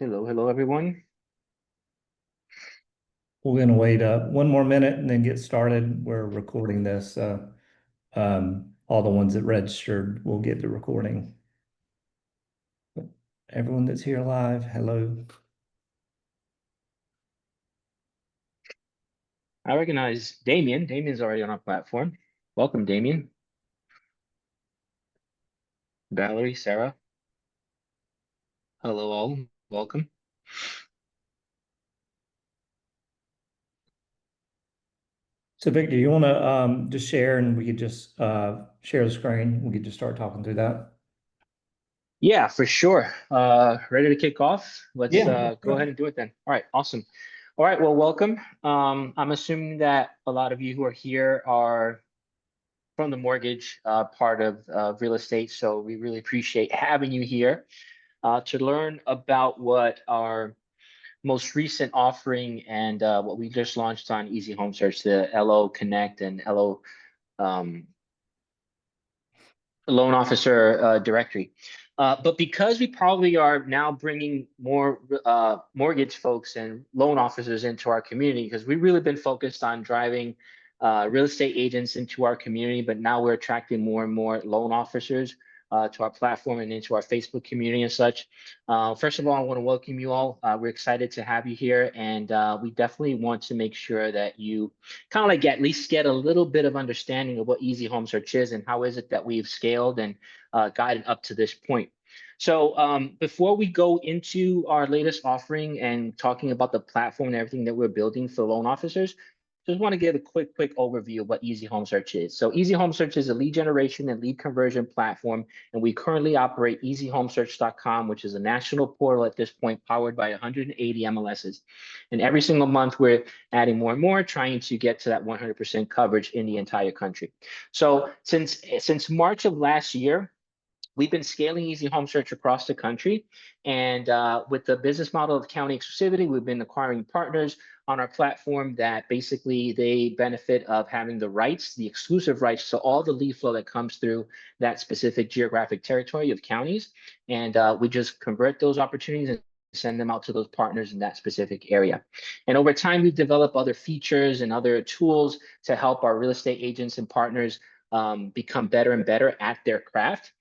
Hello, everyone. We're going to wait one more minute and then get started. We're recording this. All the ones that registered will get the recording. But everyone that's here live, hello. I recognize Damien. Damien's already on our platform. Welcome, Damien. Valerie, Sarah. Hello, all. Welcome. So, Victor, you want to just share and we could just share the screen. We could just start talking through that. Yeah, for sure. Ready to kick off? Let's Yeah. go ahead and do it then. All right, awesome. All right, well, welcome. I'm assuming that a lot of you who are here are from the mortgage part of real estate, so we really appreciate having you here to learn about what our most recent offering and what we just launched on Easy Home Search, the LO Connect and LO um, Loan Officer Directory. But because we probably are now bringing more mortgage folks and loan officers into our community, because we've really been focused on driving real estate agents into our community, but now we're attracting more and more loan officers to our platform and into our Facebook community and such. First of all, I want to welcome you all. We're excited to have you here, and we definitely want to make sure that you kind of like at least get a little bit of understanding of what Easy Home Search is and how is it that we've scaled and guided up to this point. So before we go into our latest offering and talking about the platform and everything that we're building for loan officers, just want to give a quick overview of what Easy Home Search is. So Easy Home Search is a lead generation and lead conversion platform, and we currently operate easyhomesearch.com, which is a national portal at this point, powered by 180 MLSs. And every single month, we're adding more and more, trying to get to that 100% coverage in the entire country. So since March of last year, we've been scaling Easy Home Search across the country. And with the business model of county exclusivity, we've been acquiring partners on our platform that basically they benefit of having the rights, the exclusive rights to all the lead flow that comes through that specific geographic territory of counties. And we just convert those opportunities and send them out to those partners in that specific area. And over time, we've developed other features and other tools to help our real estate agents and partners become better and better at their craft.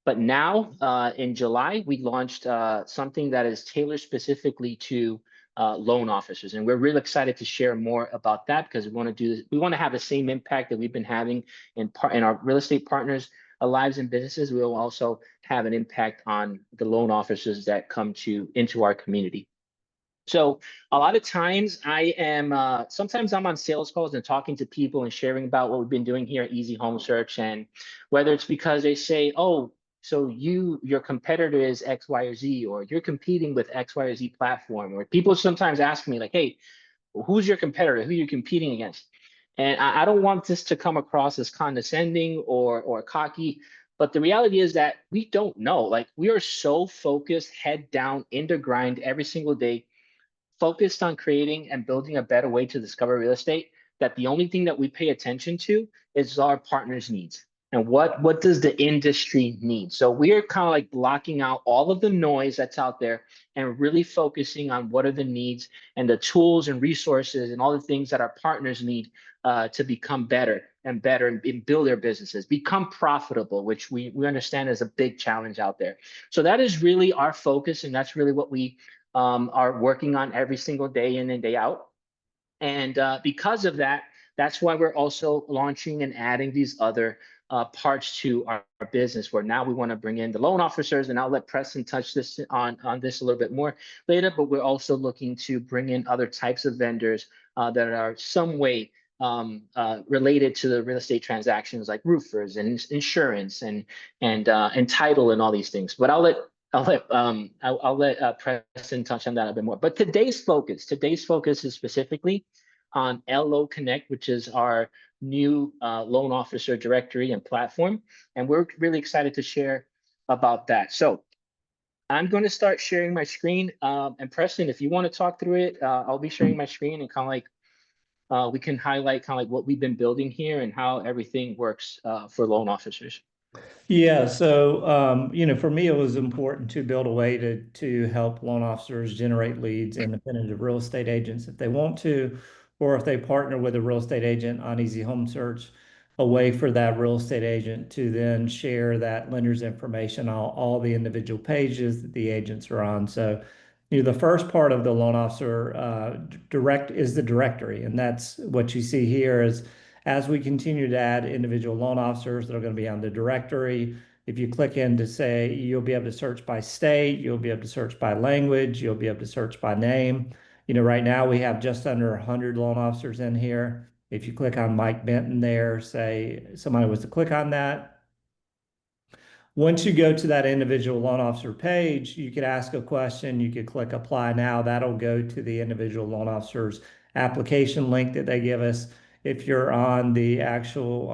But now in July, we launched something that is tailored specifically to loan officers. And we're really excited to share more about that because we want to do this. We want to have the same impact that we've been having in our real estate partners' lives and businesses. We will also have an impact on the loan officers that come into our community. So a lot of times I am sometimes I'm on sales calls and talking to people and sharing about what we've been doing here at Easy Home Search, and whether it's because they say, oh, so your competitor is X, Y, or Z, or you're competing with X, Y, or Z platform, or people sometimes ask me like, hey, who's your competitor? Who are you competing against? And I don't want this to come across as condescending or cocky, but the reality is that we don't know. Like we are so focused, head down, in the grind every single day, focused on creating and building a better way to discover real estate, that the only thing that we pay attention to is our partners' needs and what does the industry need. So we are kind of like blocking out all of the noise that's out there and really focusing on what are the needs and the tools and resources and all the things that our partners need to become better and better and build their businesses, become profitable, which we understand is a big challenge out there. So that is really our focus, and that's really what we are working on every single day in and day out. And because of that, that's why we're also launching and adding these other parts to our business, where now we want to bring in the loan officers, and I'll let Preston touch this on this a little bit more later, but we're also looking to bring in other types of vendors that are some way related to the real estate transactions, like roofers and insurance and title and all these things. But I'll let Preston touch on that a bit more. But today's focus is specifically on LO Connect, which is our new loan officer directory and platform. And we're really excited to share about that. So I'm going to start sharing my screen. And Preston, if you want to talk through it, I'll be sharing my screen and kind of like we can highlight kind of like what we've been building here and how everything works for loan officers. Yeah, so for me, it was important to build a way to help loan officers generate leads independent of real estate agents if they want to, or if they partner with a real estate agent on Easy Home Search, a way for that real estate agent to then share that lender's information on all the individual pages that the agents are on. So, the first part of the loan officer direct is the directory, and that's what you see here is as we continue to add individual loan officers that are going to be on the directory. If you click in to say, you'll be able to search by state, you'll be able to search by language, you'll be able to search by name. Right now we have just under 100 loan officers in here. If you click on Mike Benton there, say somebody was to click on that, once you go to that individual loan officer page, you could ask a question, you could click apply now. That'll go to the individual loan officer's application link that they give us. If you're on the actual,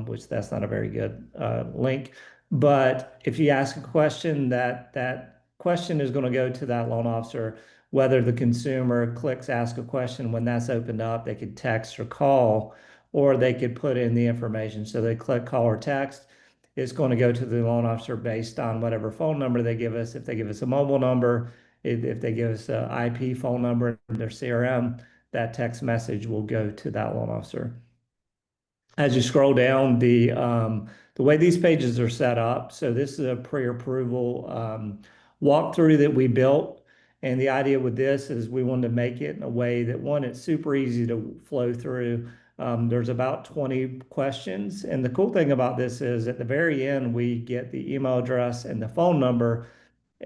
which that's not a very good link, but if you ask a question, that question is going to go to that loan officer. Whether the consumer clicks ask a question when that's opened up, they could text or call, or they could put in the information. So they click call or text, it's going to go to the loan officer based on whatever phone number they give us. If they give us a mobile number, if they give us an IP phone number in their CRM, that text message will go to that loan officer. As you scroll down, the way these pages are set up, so this is a pre-approval walkthrough that we built. And the idea with this is we wanted to make it in a way that, one, it's super easy to flow through. There's about 20 questions. And the cool thing about this is at the very end, we get the email address and the phone number,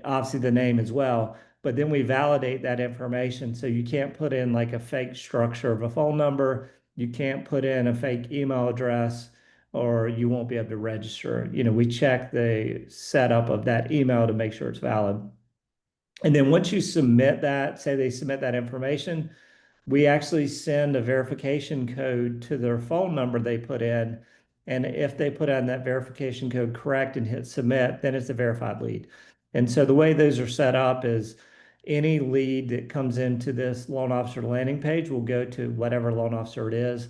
obviously the name as well, but then we validate that information. So you can't put in like a fake structure of a phone number. You can't put in a fake email address, or you won't be able to register. We check the setup of that email to make sure it's valid. And then once you submit that, say they submit that information, we actually send a verification code to their phone number they put in. And if they put in that verification code correct and hit submit, then it's a verified lead. And so the way those are set up is any lead that comes into this loan officer landing page will go to whatever loan officer it is.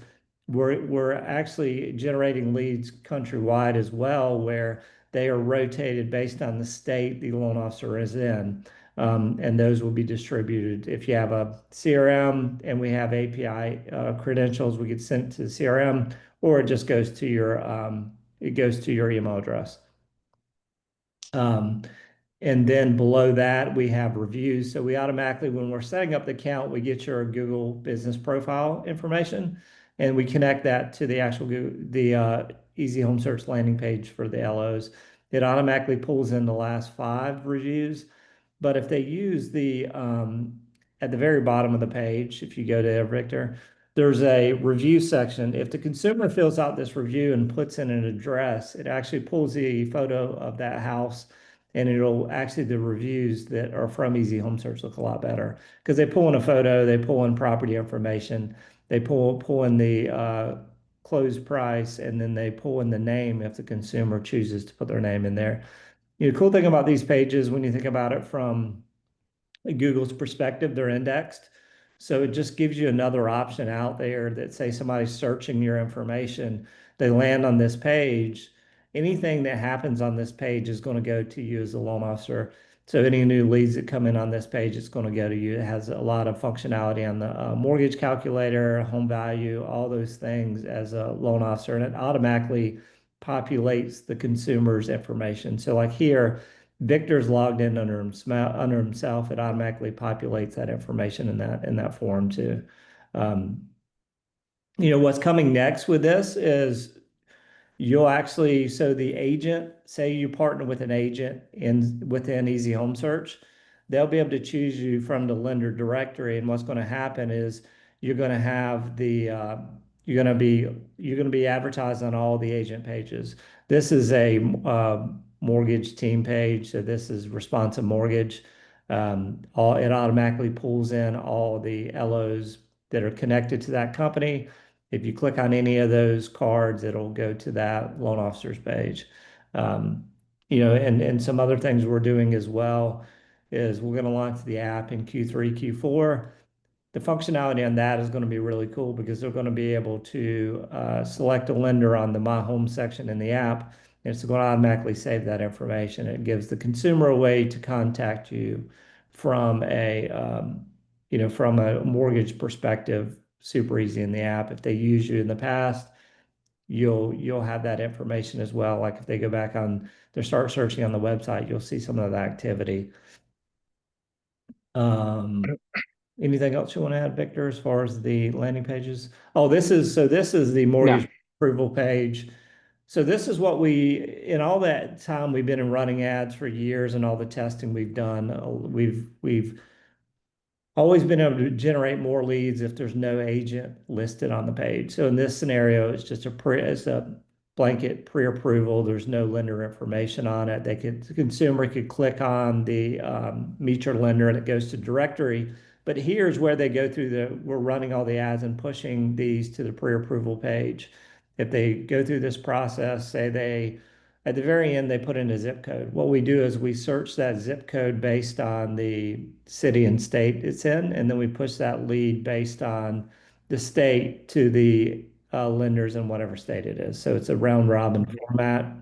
We're actually generating leads countrywide as well, where they are rotated based on the state the loan officer is in. And those will be distributed. If you have a CRM and we have API credentials, we get sent to the CRM, or it just goes to your email address. Um, and then below that, we have reviews. So we automatically, when we're setting up the account, we get your Google business profile information, and we connect that to the actual Easy Home Search landing page for the LOs. It automatically pulls in the last 5 reviews. But if they use at the very bottom of the page, if you go to Victor, there's a review section. If the consumer fills out this review and puts in an address, it actually pulls the photo of that house, and it'll actually, the reviews that are from Easy Home Search look a lot better because they pull in a photo, they pull in property information, they pull in the closed price, and then they pull in the name if the consumer chooses to put their name in there. Cool thing about these pages, when you think about it from Google's perspective, they're indexed. So it just gives you another option out there that, say somebody's searching your information, they land on this page. Anything that happens on this page is going to go to you as a loan officer. So any new leads that come in on this page, it's going to go to you. It has a lot of functionality on the mortgage calculator, home value, all those things as a loan officer, and it automatically populates the consumer's information. So like here, Victor's logged in under himself. It automatically populates that information in that form too. Um, what's coming next with this is you'll actually, so the agent, say you partner with an agent within Easy Home Search, they'll be able to choose you from the lender directory. And what's going to happen is you're going to have you're going to be advertised on all the agent pages. This is a mortgage team page, so this is responsive mortgage. It automatically pulls in all the LOs that are connected to that company. If you click on any of those cards, it'll go to that loan officer's page. And some other things we're doing as well is we're going to launch the app in Q3, Q4. The functionality on that is going to be really cool because they're going to be able to select a lender on the My Home section in the app, It's going to automatically save that information. It gives the consumer a way to contact you from from a mortgage perspective, super easy in the app. If they use you in the past, you'll have that information as well. Like if they go back on, they start searching on the website, you'll see some of that activity. Anything else you want to add, Victor, as far as the landing pages? Oh, this is the Yeah. mortgage approval page. So this is what in all that time we've been in running ads for years and all the testing we've done, we've always been able to generate more leads if there's no agent listed on the page. So in this scenario, it's a blanket pre-approval. There's no lender information on it. The consumer could click on the meet your lender and it goes to directory. But here's where they go through we're running all the ads and pushing these to the pre-approval page. If they go through this process, at the very end, they put in a zip code. What we do is we search that zip code based on the city and state it's in, and then we push that lead based on the state to the lenders in whatever state it is. So it's a round robin format.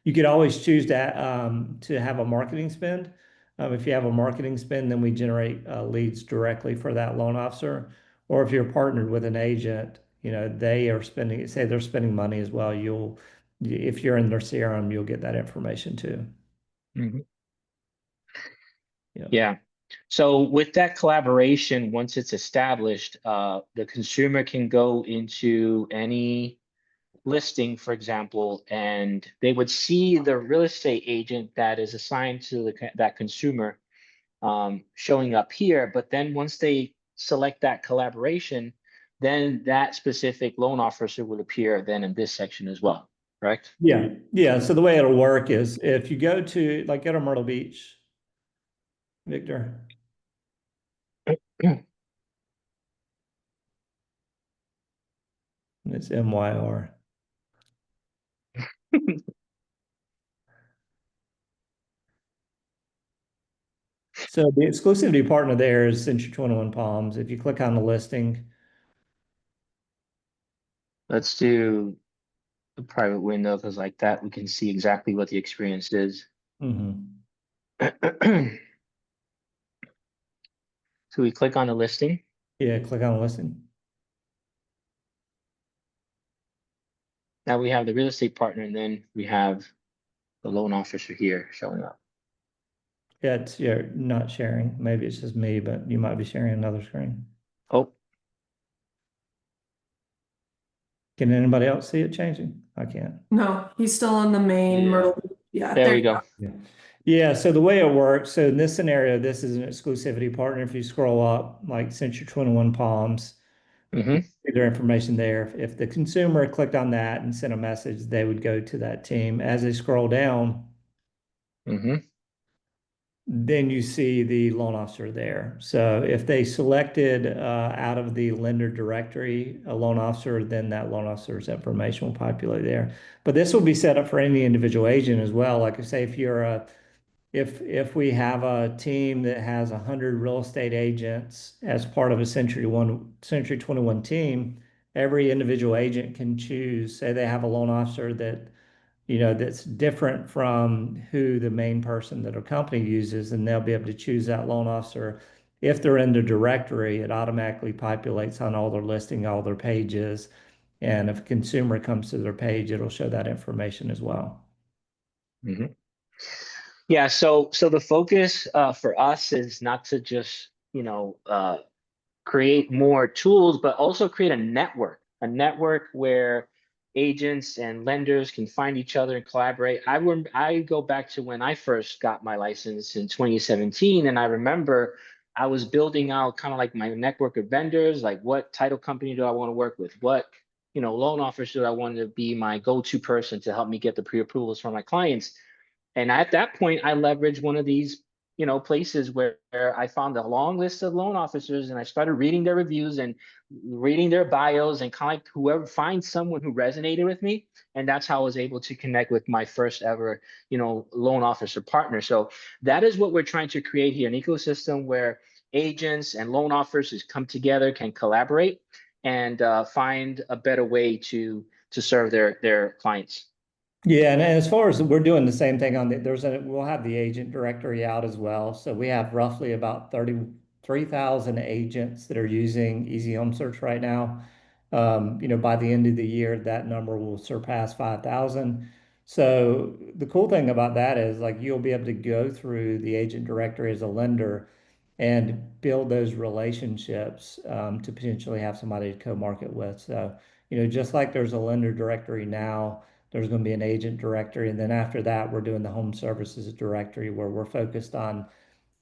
You could always choose to have a marketing spend. If you have a marketing spend, then we generate leads directly for that loan officer. Or if you're partnered with an agent, they are say they're spending money as well. If you're in their CRM, you'll get that information too. Mm-hmm. Yeah. Yeah. So with that collaboration, once it's established, the consumer can go into any listing, for example, and they would see the real estate agent that is assigned to that consumer showing up here. But then once they select that collaboration, then that specific loan officer would appear then in this section as well, correct? Yeah. Yeah. So the way it'll work is if you go to Myrtle Beach, Victor, it's MYR. So the exclusivity partner there is Century 21 Palms. If you click on the listing, Let's do a private window because like that we can see exactly what the experience is. mhm. So we click on the listing. Yeah, click on listing. Now we have the real estate partner, and then we have the loan officer here showing up. Yeah, you're not sharing. Maybe it's just me, but you might be sharing another screen. Oh, Can anybody else see it changing? I can't. No, he's still on the main yeah. Myrtle. Yeah, There we you go. Yeah. Yeah, so the way it works, so in this scenario, this is an exclusivity partner. If you scroll up, like Century 21 Palms, Mm-hmm. their information there. If the consumer clicked on that and sent a message, they would go to that team. As they scroll down, Mm-hmm. then you see the loan officer there. So if they selected out of the lender directory a loan officer, then that loan officer's information will populate there. But this will be set up for any individual agent as well. Like I say, if we have a team that has 100 real estate agents as part of a Century 21 team, every individual agent can choose, say they have a loan officer that's different from who the main person that a company uses, and they'll be able to choose that loan officer. If they're in the directory, it automatically populates on all their listing, all their pages. And if a consumer comes to their page, it'll show that information as well. Mm-hmm. Yeah, so the focus for us is not to just, create more tools, but also create a network where agents and lenders can find each other and collaborate. I go back to when I first got my license in 2017, and I remember I was building out kind of like my network of vendors, like what title company do I want to work with? What, loan officer do I want to be my go-to person to help me get the pre-approvals for my clients? And at that point, I leveraged one of these, places where I found a long list of loan officers, and I started reading their reviews and reading their bios, and kind of like whoever finds someone who resonated with me. And that's how I was able to connect with my first ever, loan officer partner. So that is what we're trying to create here, an ecosystem where agents and loan officers come together, can collaborate, and find a better way to serve their clients. Yeah, and as far as we're doing the same thing on we'll have the agent directory out as well. So we have roughly about 33,000 agents that are using Easy Home Search right now. By the end of the year, that number will surpass 5,000. So the cool thing about that is like you'll be able to go through the agent directory as a lender and build those relationships to potentially have somebody to co-market with. So, just like there's a lender directory now, there's going to be an agent directory, and then after that we're doing the home services directory where we're focused on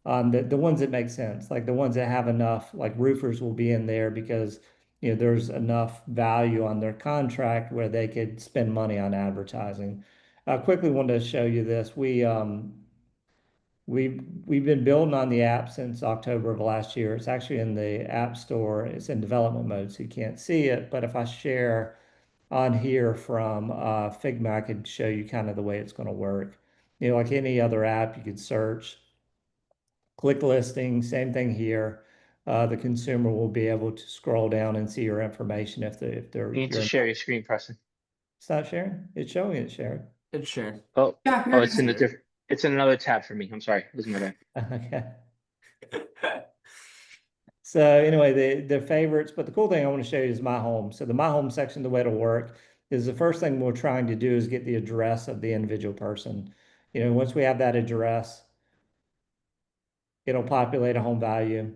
the ones that make sense, like the ones that have enough, like roofers will be in there because there's enough value on their contract where they could spend money on advertising. I quickly wanted to show you this. We've been building on the app since October of last year. It's actually in the App Store. It's in development mode, so you can't see it. But if I share on here from Figma, I could show you kind of the way it's going to work. Like any other app, you could search, click listing, same thing here. The consumer will be able to scroll down and see your information if You need to share your screen, Preston. it's not sharing. It's showing it shared. It's shared. Oh, Yeah, oh, you're it's in the good. different. It's in another tab for me. I'm sorry. It was my bad. Okay. So anyway, the favorites, but the cool thing I want to show you is my home. So the my home section, the way it'll work is the first thing we're trying to do is get the address of the individual person. Once we have that address, it'll populate a home value,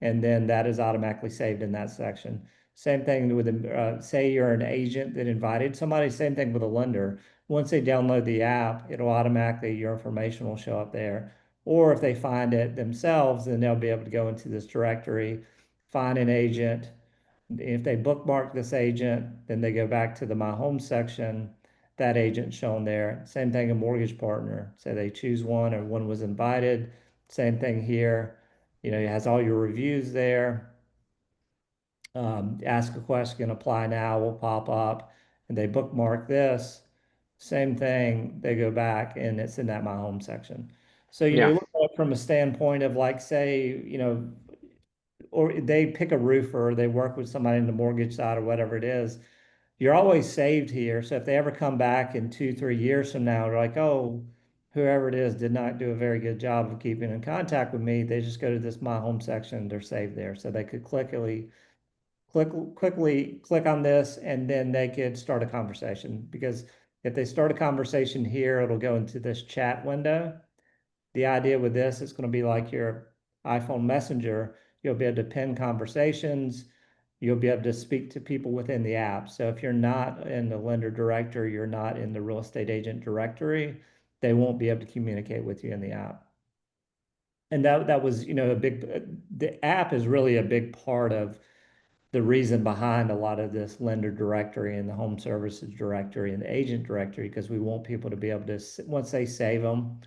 and then that is automatically saved in that section. Same thing with, say you're an agent that invited somebody, same thing with a lender. Once they download the app, it'll automatically, your information will show up there. Or if they find it themselves, then they'll be able to go into this directory, find an agent. If they bookmark this agent, then they go back to the My Home section, that agent shown there. Same thing, a mortgage partner. Say they choose one or one was invited. Same thing here. It has all your reviews there. Ask a question, apply now will pop up, and they bookmark this. Same thing, they go back and it's in that My Home section. So, Yeah. look at it from a standpoint of like, say, or they pick a roofer or they work with somebody in the mortgage side or whatever it is, you're always saved here. So if they ever come back in 2, 3 years from now, they're like, oh, whoever it is did not do a very good job of keeping in contact with me. They just go to this My Home section, they're saved there. So they could quickly click on this and then they could start a conversation, because if they start a conversation here, it'll go into this chat window. The idea with this is going to be like your iPhone Messenger. You'll be able to pin conversations. You'll be able to speak to people within the app. So if you're not in the lender directory, you're not in the real estate agent directory, they won't be able to communicate with you in the app. And that was, the app is really a big part of the reason behind a lot of this lender directory and the home services directory and the agent directory, because we want people to be able to, once they save them,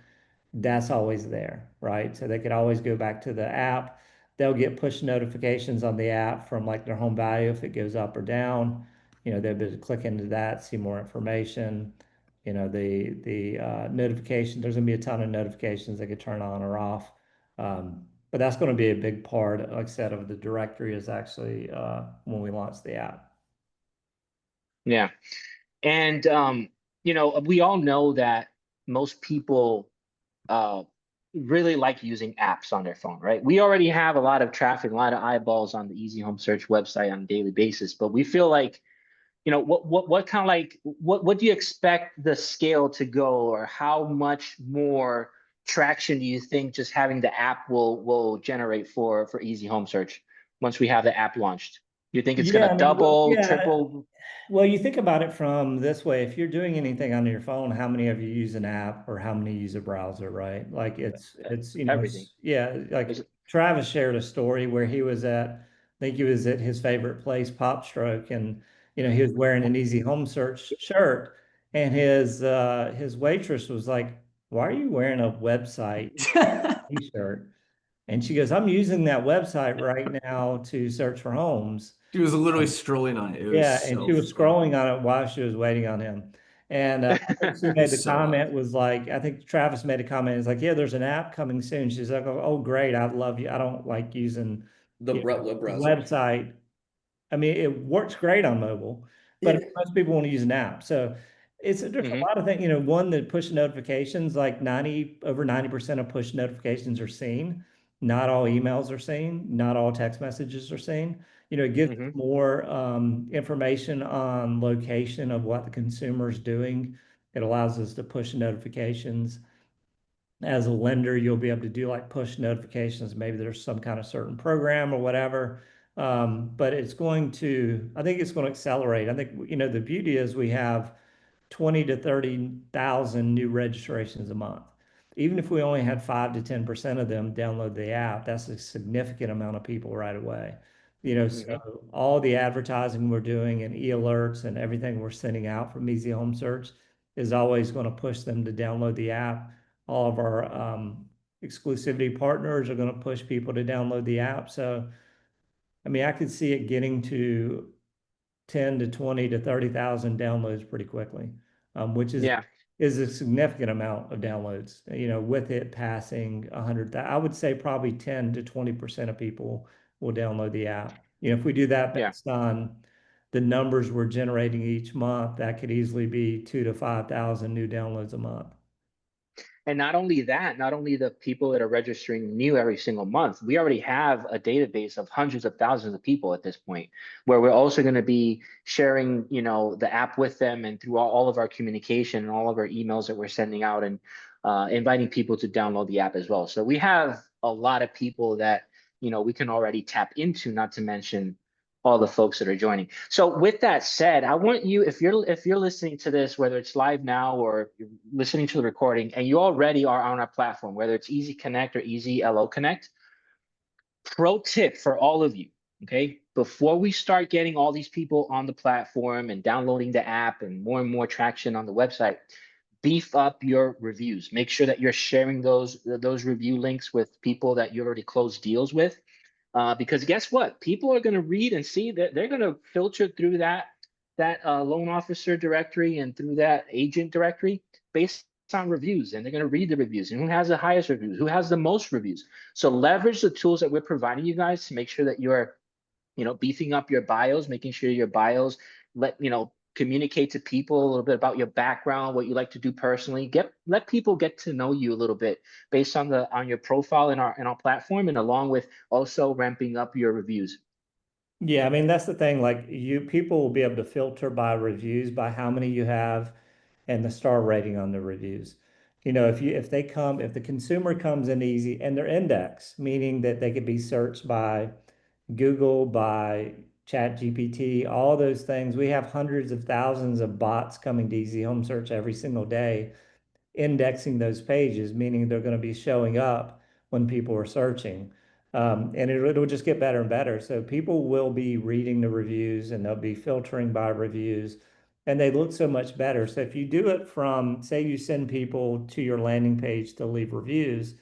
that's always there, right? So they could always go back to the app. They'll get push notifications on the app from like their home value if it goes up or down. They'll be able to click into that, see more information. The notification, there's gonna be a ton of notifications they could turn on or off. But that's going to be a big part, like I said, of the directory is actually when we launch the app. Yeah. And we all know that most people really like using apps on their phone, right? We already have a lot of traffic, a lot of eyeballs on the Easy Home Search website on a daily basis, but we feel like, what kind of like what do you expect the scale to go, or how much more traction do you think just having the app will generate for Easy Home Search once we have the app launched? You think it's Yeah, gonna I mean, double, yeah. triple? Well, you think about it from this way. If you're doing anything on your phone, how many of you use an app or how many use a browser, right? Like Everything. yeah, Is like Travis shared a story where he was I think he was at his favorite place, Pop Stroke, and he was wearing an Easy Home Search shirt, and his waitress was like, "Why are you wearing a website t-shirt?" And she goes, "I'm using that website right now to search for homes." She was literally strolling on it. It was Yeah, and so she was funny. scrolling on it while she was waiting on him. And I think she made the So comment was like, I think Travis made a comment. It's like, yeah, there's an app coming soon. She's like, oh, great. I love you. I don't like using The web browser. website. I mean, it works great on mobile, but Yeah. most people want to use an app. So There's a Mhm. lot of things, one that push notifications, like over 90% of push notifications are seen. Not all emails are seen, not all text messages are seen. It gives Mhm. more information on location of what the consumer is doing. It allows us to push notifications. As a lender, you'll be able to do like push notifications. Maybe there's some kind of certain program or whatever. But I think it's going to accelerate. I think, the beauty is we have 20 to 30,000 new registrations a month. Even if we only had 5 to 10% of them download the app, that's a significant amount of people right away. Mhm. So all the advertising we're doing and e-alerts and everything we're sending out from Easy Home Search is always going to push them to download the app. All of our exclusivity partners are going to push people to download the app. So, I mean, I could see it getting to 10 to 20 to 30,000 downloads pretty quickly, which Yeah. is a significant amount of downloads, with it passing 100,000. I would say probably 10 to 20% of people will download the app. If we do that Yeah. based on the numbers we're generating each month, that could easily be 2 to 5,000 new downloads a month. And not only that, not only the people that are registering new every single month, we already have a database of hundreds of thousands of people at this point, where we're also going to be sharing, the app with them and through all of our communication and all of our emails that we're sending out and inviting people to download the app as well. So we have a lot of people that, we can already tap into, not to mention all the folks that are joining. So with that said, I want you, if you're listening to this, whether it's live now or you're listening to the recording, and you already are on our platform, whether it's Easy Connect or Easy LO Connect, pro tip for all of you, okay? Before we start getting all these people on the platform and downloading the app and more traction on the website, beef up your reviews. Make sure that you're sharing those review links with people that you already closed deals with. Because guess what? People are going to read and see that they're going to filter through that loan officer directory and through that agent directory based on reviews, and they're going to read the reviews and who has the highest reviews, who has the most reviews. So leverage the tools that we're providing you guys to make sure that you're, beefing up your bios, making sure your bios communicate to people a little bit about your background, what you like to do personally. Let people get to know you a little bit based on your profile in our platform, and along with also ramping up your reviews. Yeah, I mean, that's the thing. Like, people will be able to filter by reviews, by how many you have and the star rating on the reviews. If the consumer comes in easy and they're indexed, meaning that they could be searched by Google, by Chat GPT, all those things. We have hundreds of thousands of bots coming to Easy Home Search every single day, indexing those pages, meaning they're going to be showing up when people are searching. And it'll just get better and better. So people will be reading the reviews and they'll be filtering by reviews, and they look so much better. So if you do it from, say, you send people to your landing page to leave reviews,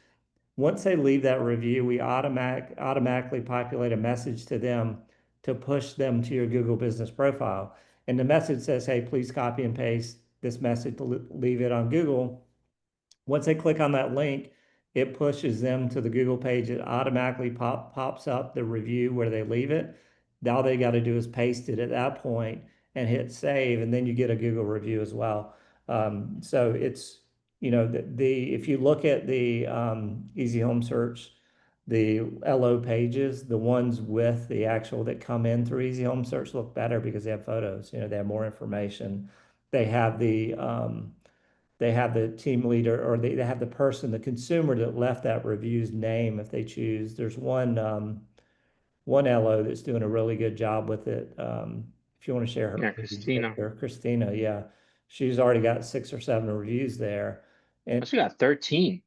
once they leave that review, we automatically populate a message to them to push them to your Google Business Profile. And the message says, hey, please copy and paste this message to leave it on Google. Once they click on that link, it pushes them to the Google page. It automatically pops up the review where they leave it. All they got to do is paste it at that point and hit save, and then you get a Google review as well. So it's, if you look at the Easy Home Search, the LO pages, the ones with the actual that come in through Easy Home Search look better because they have photos. They have more information. They have the team leader, or they have the person, the consumer that left that review's name if they choose. There's one LO that's doing a really good job with it. If you want to share her Yeah, page, Christina. Christina, yeah, she's already got 6 or 7 reviews there. And She got 13.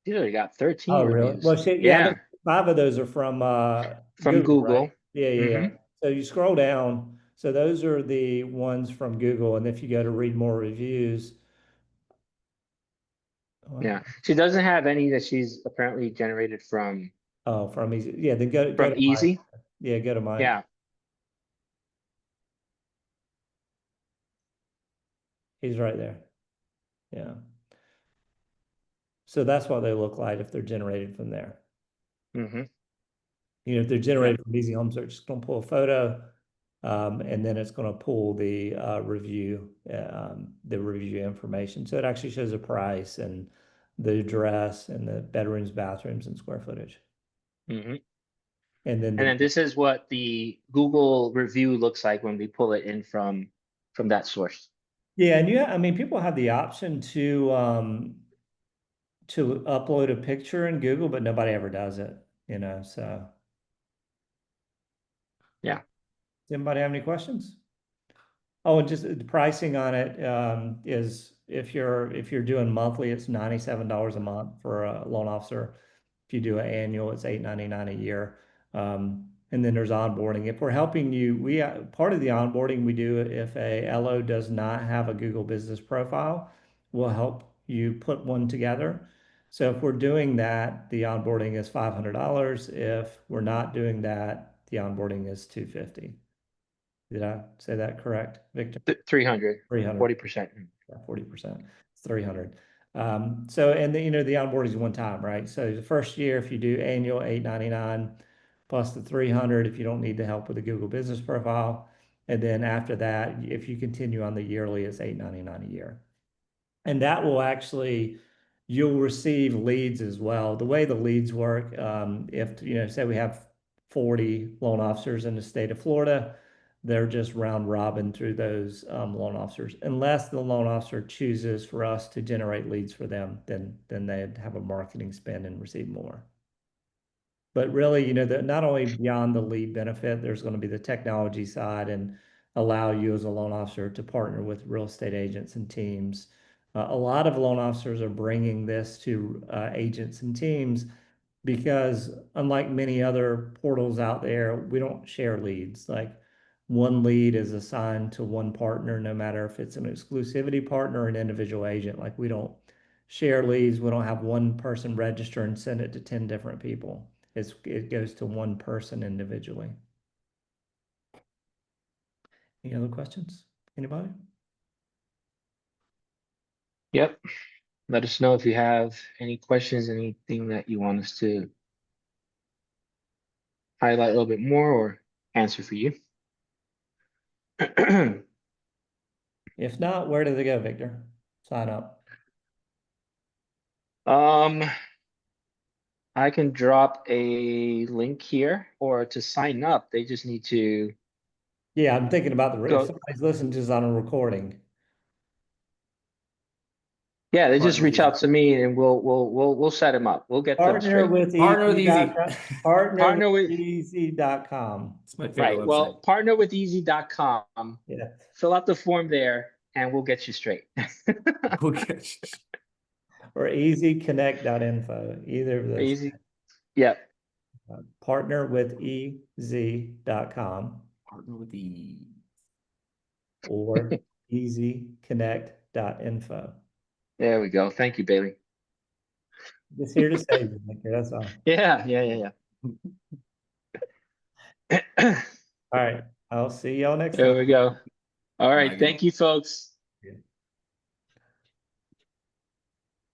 She already got 13 oh, really? reviews. Well, I Yeah, think 5 of those are from from Google, right? Google. Yeah, yeah, yeah. Hmm. So you scroll down. So those are the ones from Google, and if you go to read more reviews, Yeah, she doesn't have any that she's apparently generated from oh, from Easy, yeah, then go from to Mike. Easy. Yeah, go to Mike. Yeah. He's right there. Yeah. So that's what they look like if they're generated from there. Hmm. If they're Yeah. generated from Easy Home Search, just don't pull a photo. And then it's going to pull the review information. So it actually shows the price and the address and the bedrooms, bathrooms, and square footage. Mhm. And then And then this is what the Google review looks like when we pull it in from that source. yeah, and I mean, people have the option to upload a picture in Google, but nobody ever does it, so. Yeah. Does anybody have any questions? Oh, and just the pricing on it is if you're doing monthly, it's $97 a month for a loan officer. If you do an annual, it's $8.99 a year. And then there's onboarding. If we're helping you, part of the onboarding we do if a LO does not have a Google Business profile, we'll help you put one together. So if we're doing that, the onboarding is $500. If we're not doing that, the onboarding is $250. Did I say that correct, Victor? 300, 300. 40%. 40%. It's 300. So, and the onboarding is one time, right? So the first year, if you do annual $8.99 plus the 300, if you don't need the help with the Google Business profile. And then after that, if you continue on the yearly, it's $8.99 a year. And that will actually, you'll receive leads as well. The way the leads work, if, say we have 40 loan officers in the state of Florida, they're just round robin through those loan officers. Unless the loan officer chooses for us to generate leads for them, then they'd have a marketing spend and receive more. But really, not only beyond the lead benefit, there's going to be the technology side and allow you as a loan officer to partner with real estate agents and teams. A lot of loan officers are bringing this to agents and teams because unlike many other portals out there, we don't share leads. Like one lead is assigned to one partner, no matter if it's an exclusivity partner or an individual agent. Like we don't share leads. We don't have one person register and send it to 10 different people. It goes to one person individually. Any other questions? Anybody? Yep. Let us know if you have any questions, anything that you want us to highlight a little bit more or answer for you. If not, where do they go, Victor? Sign up. I can drop a link here, or to sign up, they just need to Yeah, I'm thinking about if go. somebody's listening to this on a recording. Yeah, they just Partner with reach Easy. out to me and we'll set them up. We'll get them Partner straight. with Partner with Easy. Partner with Partnerwitheasy.com. It's my favorite Right. website. Well, partnerwitheasy.com. Yeah. Fill out the form there and we'll get you straight. Okay. Or easyconnect.info. Either of those. Easy. Yep. Partnerwitheasy.com Partner with the. or easyconnect.info. There we go. Thank you, Bailey. Just here to save you, Victor. That's all. Yeah. All right. I'll see y'all next There time. we go. All right. Bye, Thank you, folks.